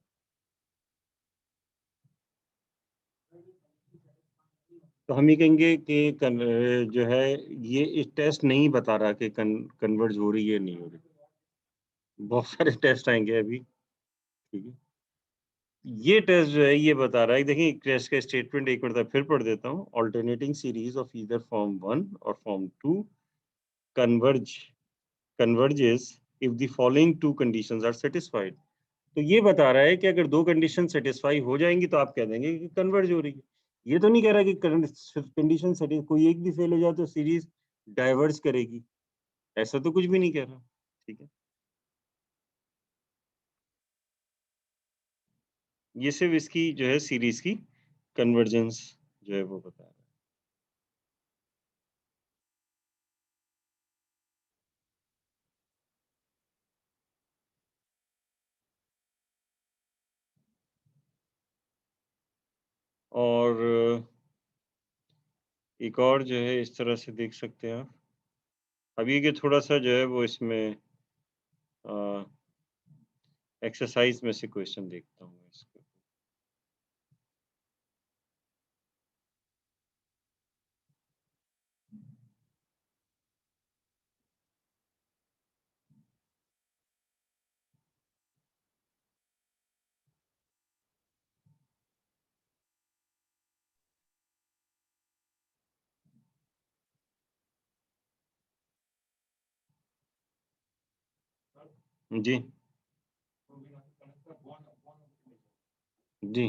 तो हम ये कहेंगे कि जो है ये इस टेस्ट नहीं बता रहा कि कन्वर्ज हो रही है नहीं हो रही। बहुत सारे टेस्ट आएंगे अभी, ठीक है। ये टेस्ट जो है ये बता रहा है, देखिए टेस्ट का स्टेटमेंट एक बार फिर पढ़ देता हूँ। Alternating series of either form 1 और form 2 converge converges if the following two conditions are satisfied। तो ये बता रहा है कि अगर दो कंडीशन सेटिस्फाई हो जाएंगी तो आप कह देंगे कि कन्वर्ज हो रही है। ये तो नहीं कह रहा कि कंडीशन कोई एक भी फेल हो जाए तो सीरीज डाइवर्ज करेगी, ऐसा तो कुछ भी नहीं कह रहा, ठीक है। ये सिर्फ इसकी जो है सीरीज की कन्वर्जेंस जो है वो बता रहा है। और एक और जो है इस तरह से देख सकते हैं आप। अभी के थोड़ा सा जो है वो इसमें एक्सरसाइज में से क्वेश्चन देखता हूँ इसको। जी जी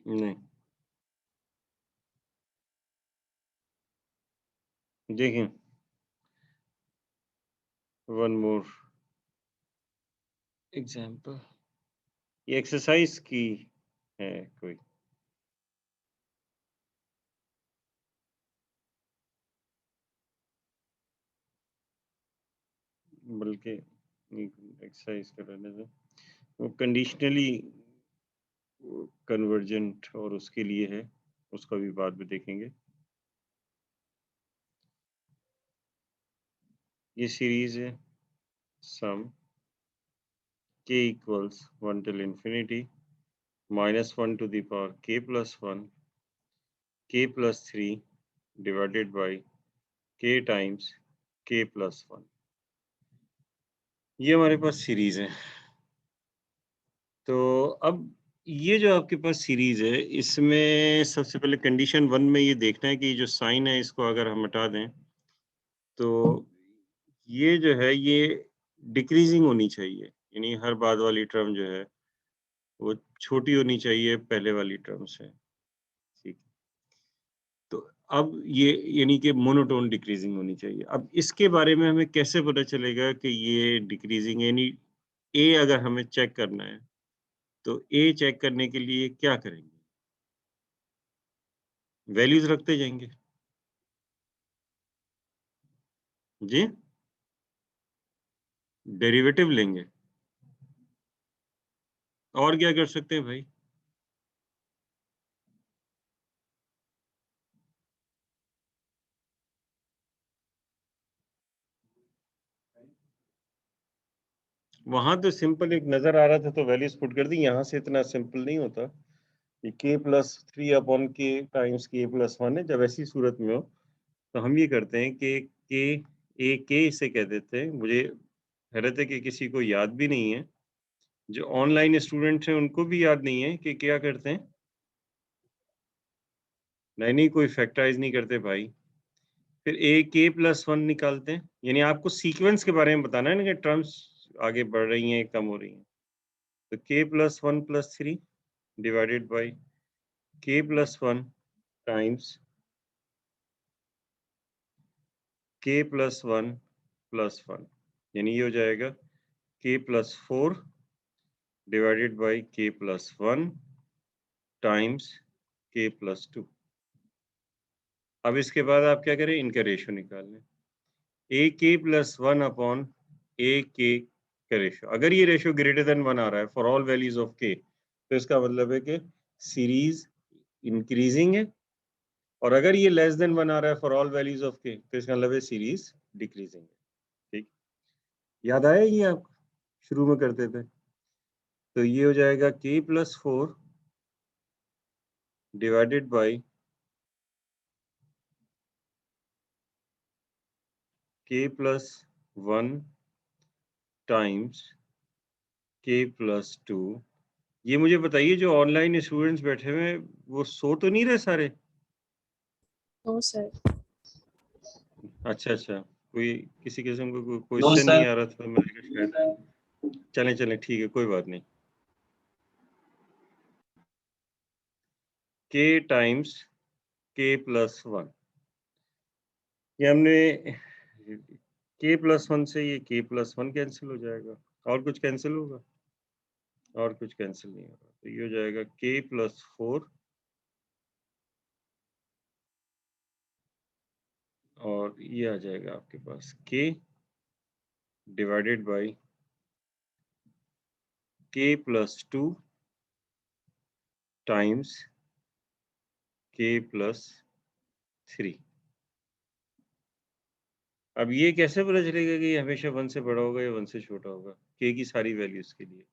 नहीं, देखिए वन मोर एग्जाम्पल, ये एक्सरसाइज की है कोई। बल्कि एक्सरसाइज कर रहने दो, वो कंडीशनली कन्वर्जेंट और उसके लिए है, उसका भी बाद में देखेंगे। ये सीरीज है sum k equals 1 till infinity -1 to the power k plus 1 k plus 3 divided by k times k plus 1। ये हमारे पास सीरीज है। तो अब ये जो आपके पास सीरीज है इसमें सबसे पहले कंडीशन 1 में ये देखना है कि जो साइन है इसको अगर हम हटा दें तो ये जो है ये डिक्रीजिंग होनी चाहिए, यानी हर बाद वाली टर्म जो है वो छोटी होनी चाहिए पहले वाली टर्म से, ठीक। तो अब ये यानी कि मोनोटोन डिक्रीजिंग होनी चाहिए। अब इसके बारे में हमें कैसे पता चलेगा कि ये डिक्रीजिंग, यानी ए अगर हमें चेक करना है तो ए चेक करने के लिए क्या करेंगे? वैल्यूज रखते जाएंगे। जी, डेरिवेटिव लेंगे। और क्या कर सकते हैं भाई? वहां तो सिंपल एक नजर आ रहा था तो वैल्यूज पुट कर दी, यहाँ से इतना सिंपल नहीं होता। ये k प्लस 3 अपॉन के टाइम्स k प्लस 1 है। जब ऐसी सूरत में हो तो हम ये करते हैं कि k ए के इसे कह देते हैं। मुझे हैरत है कि किसी को याद भी नहीं है, जो ऑनलाइन स्टूडेंट हैं उनको भी याद नहीं है कि क्या करते हैं। नहीं नहीं, कोई फैक्टराइज नहीं करते भाई। फिर ए के प्लस 1 निकालते हैं, यानी आपको सीक्वेंस के बारे में बताना है ना कि टर्म्स आगे बढ़ रही हैं कम हो रही हैं। तो k plus 1 plus 3 divided by k plus 1 times k plus 1 plus 1, यानी ये हो जाएगा k plus 4 divided by k plus 1 times k plus 2। अब इसके बाद आप क्या करें, इनका रेशियो निकाल लें। ए के प्लस 1 अपॉन ए के का रेशियो, अगर ये रेशियो ग्रेटर देन 1 आ रहा है फॉर ऑल वैल्यूज ऑफ के तो इसका मतलब है कि सीरीज इंक्रीजिंग है, और अगर ये लेस देन 1 आ रहा है फॉर ऑल वैल्यूज ऑफ के तो इसका मतलब है सीरीज डिक्रीजिंग है, ठीक। याद आया ये आप शुरू में करते थे? तो ये हो जाएगा k plus 4 divided by k+1 times k+2। ये मुझे बताइए, जो ऑनलाइन स्टूडेंट्स बैठे हुए हैं वो सो तो नहीं रहे सारे? No sir. अच्छा अच्छा, कोई किसी किस्म का कोई नो क्वेश्चन नहीं सर। आ रहा था, मैं कहा शायद। चलें चलें, ठीक है, कोई बात नहीं। k टाइम्स k+1, ये हमने k+1 से ये k+1 कैंसिल हो जाएगा, और कुछ कैंसिल होगा? और कुछ कैंसिल नहीं होगा, तो ये हो जाएगा k+4 और ये आ जाएगा आपके पास k divided by k+2 times k+3। अब ये कैसे पता चलेगा कि ये हमेशा 1 से बड़ा होगा या 1 से छोटा होगा, k की सारी वैल्यूज के लिए?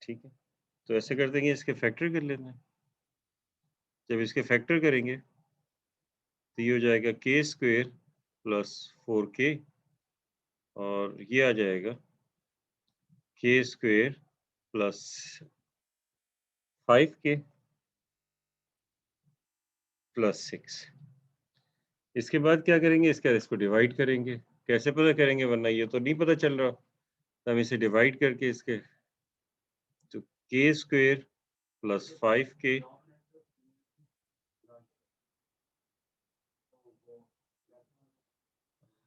ठीक है, तो ऐसे कर देंगे, इसके फैक्टर कर लेना है। जब इसके फैक्टर करेंगे तो ये हो जाएगा k² + 4k और ये आ जाएगा k² + 5k + 6। इसके बाद क्या करेंगे, इसको डिवाइड करेंगे। कैसे पता करेंगे, वरना ये तो नहीं पता चल रहा। तो हम इसे डिवाइड करके इसके, तो k² + 5k,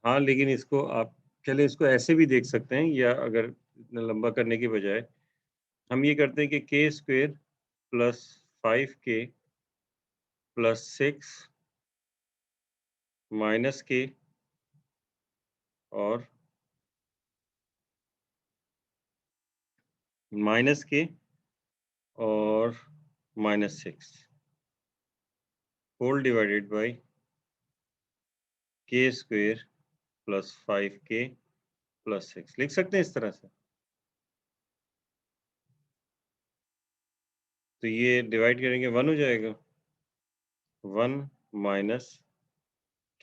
हाँ, लेकिन इसको आप चले इसको ऐसे भी देख सकते हैं, या अगर इतना लंबा करने की बजाय हम ये करते हैं कि k² + 5k + 6 - k और -k और -6 whole divided by k² + 5k + 6 लिख सकते हैं इस तरह से। तो ये डिवाइड करेंगे 1 हो जाएगा, 1 -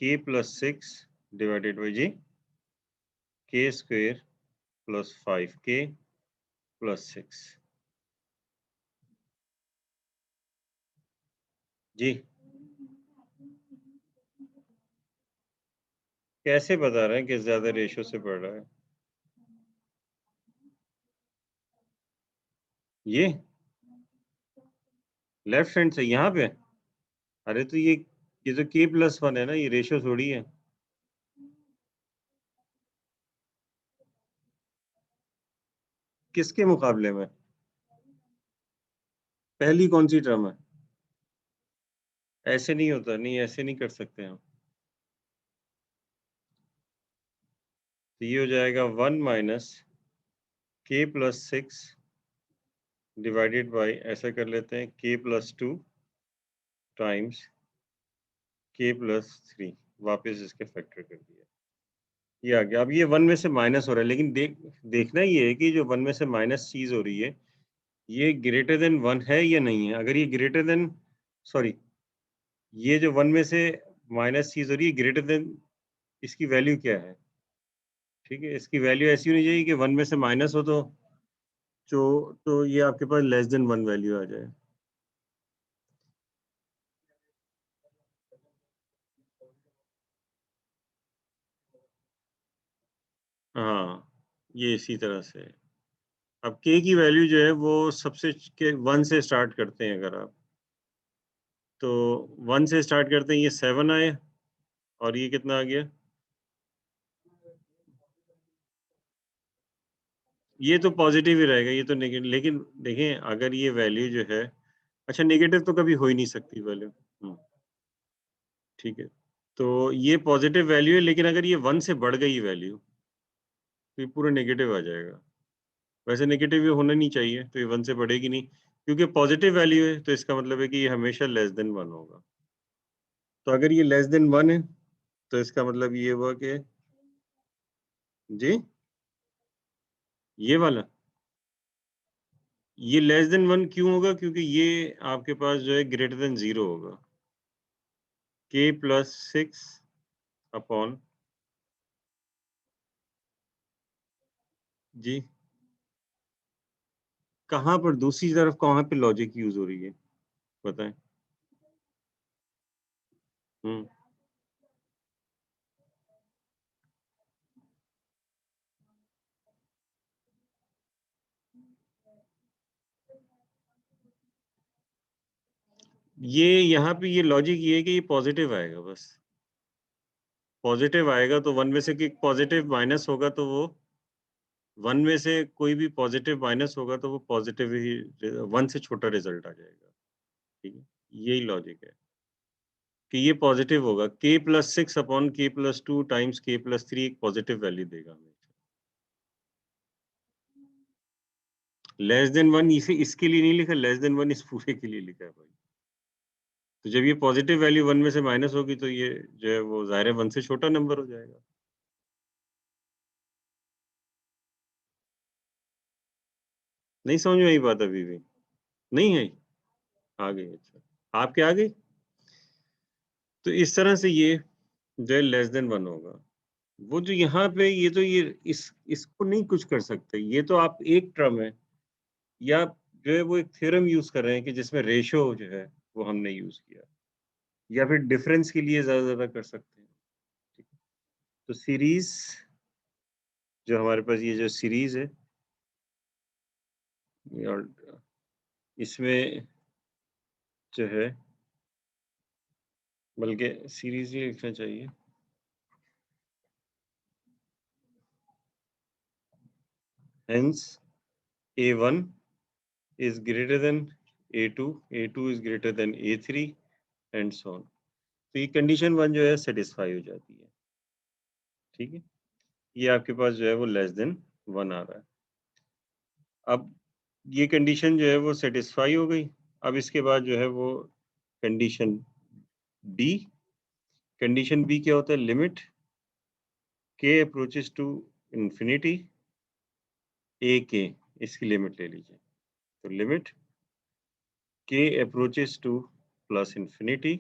k + 6 डिवाइडेड बाय जी k² + 5k + 6 जी। कैसे बता रहे हैं कि ज्यादा रेशो से बढ़ रहा है? ये लेफ्ट हैंड से यहाँ पे? अरे तो ये तो k+1 है ना, ये रेशो थोड़ी है। किसके मुकाबले में? पहली कौन सी टर्म है? ऐसे नहीं होता, नहीं ऐसे नहीं कर सकते हम। तो ये हो जाएगा 1 - k + 6 डिवाइडेड बाय, ऐसा कर लेते हैं, k + 2 टाइम्स k + 3। वापस इसके फैक्टर कर दिया, ये आ गया। अब ये 1 में से माइनस हो रहा है, लेकिन देखना ये है कि जो 1 में से माइनस चीज हो रही है, ये ग्रेटर देन 1 है या नहीं है। अगर ये ग्रेटर देन, सॉरी, ये जो 1 में से माइनस चीज हो रही है ग्रेटर देन, इसकी वैल्यू क्या है? ठीक है, इसकी वैल्यू ऐसी होनी चाहिए कि 1 में से माइनस हो तो ये आपके पास लेस देन 1 वैल्यू आ जाए। हाँ, ये इसी तरह से है। अब k की वैल्यू जो है वो सबसे के 1 से स्टार्ट करते हैं अगर आप, तो 1 से स्टार्ट करते हैं, ये 7 आए और ये कितना आ गया? ये तो पॉजिटिव ही रहेगा, ये तो नेगेटिव, लेकिन देखें अगर ये वैल्यू जो है, अच्छा नेगेटिव तो कभी हो ही नहीं सकती वैल्यू। ठीक है, तो ये पॉजिटिव वैल्यू है, लेकिन अगर ये 1 से बढ़ गई वैल्यू तो ये पूरा नेगेटिव आ जाएगा। वैसे नेगेटिव ये होना नहीं चाहिए, तो ये 1 से बढ़ेगी नहीं, क्योंकि पॉजिटिव वैल्यू है, तो इसका मतलब है कि ये हमेशा लेस देन 1 होगा। तो अगर ये लेस देन 1 है, तो इसका मतलब ये हुआ कि जी, ये वाला, ये लेस देन 1 क्यों होगा? क्योंकि ये आपके पास जो है ग्रेटर देन 0 होगा। k प्लस 6 अपॉन जी कहाँ पर दूसरी तरफ कहाँ पे लॉजिक यूज हो रही है बताएं। हम्म ये यहाँ पे ये लॉजिक ये है कि ये पॉजिटिव आएगा, बस पॉजिटिव आएगा तो वन में से कि पॉजिटिव माइनस होगा तो वो वन में से कोई भी पॉजिटिव माइनस होगा तो वो पॉजिटिव ही वन से छोटा रिजल्ट आ जाएगा। ठीक है, यही लॉजिक है कि ये पॉजिटिव होगा k plus 6 upon k plus 2 times k plus 3 एक पॉजिटिव वैल्यू देगा हमें। लेस देन वन इसे इसके लिए नहीं लिखा, लेस देन वन इस पूरे के लिए लिखा है भाई। तो जब ये पॉजिटिव वैल्यू वन में से माइनस होगी तो ये जो है वो ज़ाहिर है वन से छोटा नंबर हो जाएगा। नहीं समझ में आई बात अभी भी? नहीं है? आ गई, अच्छा आपके आ गई। तो इस तरह से ये जो है लेस देन वन होगा। वो जो यहाँ पे ये तो ये इसको नहीं कुछ कर सकते, ये तो आप एक टर्म है या जो है वो एक थ्योरम यूज कर रहे हैं कि जिसमें रेशो जो है वो हमने यूज किया, या फिर डिफरेंस के लिए ज्यादा कर सकते हैं। ठीक है? तो सीरीज जो हमारे पास ये जो सीरीज है और इसमें जो है बल्कि सीरीज ही लिखना चाहिए। Hence A1 is greater than A2, A2 is greater than A3 and so on। तो ये कंडीशन वन जो है सेटिस्फाई हो जाती है। ठीक है, ये आपके पास जो है वो लेस देन वन आ रहा है। अब ये कंडीशन जो है वो सेटिस्फाई हो गई। अब इसके बाद जो है वो कंडीशन बी, कंडीशन बी क्या होता है, limit k approaches to infinity ए के, इसकी लिमिट ले लीजिए। तो limit k approaches to plus infinity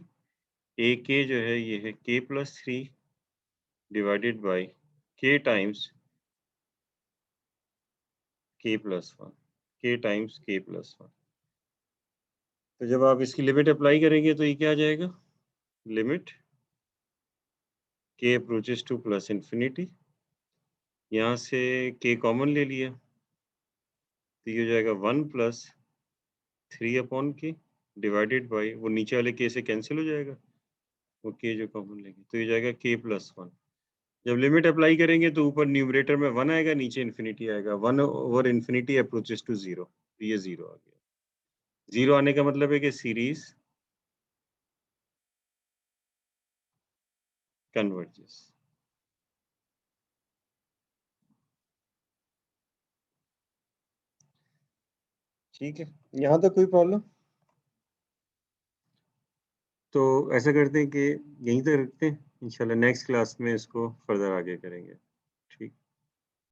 ए के जो है ये है के प्लस 3 डिवाइडेड बाई के टाइम्स के प्लस 1, के टाइम्स के प्लस 1। तो जब आप इसकी लिमिट अप्लाई करेंगे तो ये क्या आ जाएगा, limit k approaches to plus infinity, यहाँ से के कॉमन ले लिया तो ये हो जाएगा 1 प्लस 3 अपॉन के डिवाइडेड बाई वो नीचे वाले के से कैंसिल हो जाएगा, वो के जो कॉमन लेंगे तो ये जाएगा के प्लस 1। जब लिमिट अप्लाई करेंगे तो ऊपर न्यूमरेटर में 1 आएगा, नीचे इन्फिनिटी आएगा, 1 ओवर इन्फिनिटी अप्रोचेस टू 0, तो ये 0 आ गया। 0 आने का मतलब है कि सीरीज कन्वर्जेस। ठीक है, यहाँ तक कोई प्रॉब्लम? तो ऐसा करते हैं कि यहीं तक रखते हैं, इंशाल्लाह नेक्स्ट क्लास में इसको फर्दर आगे करेंगे।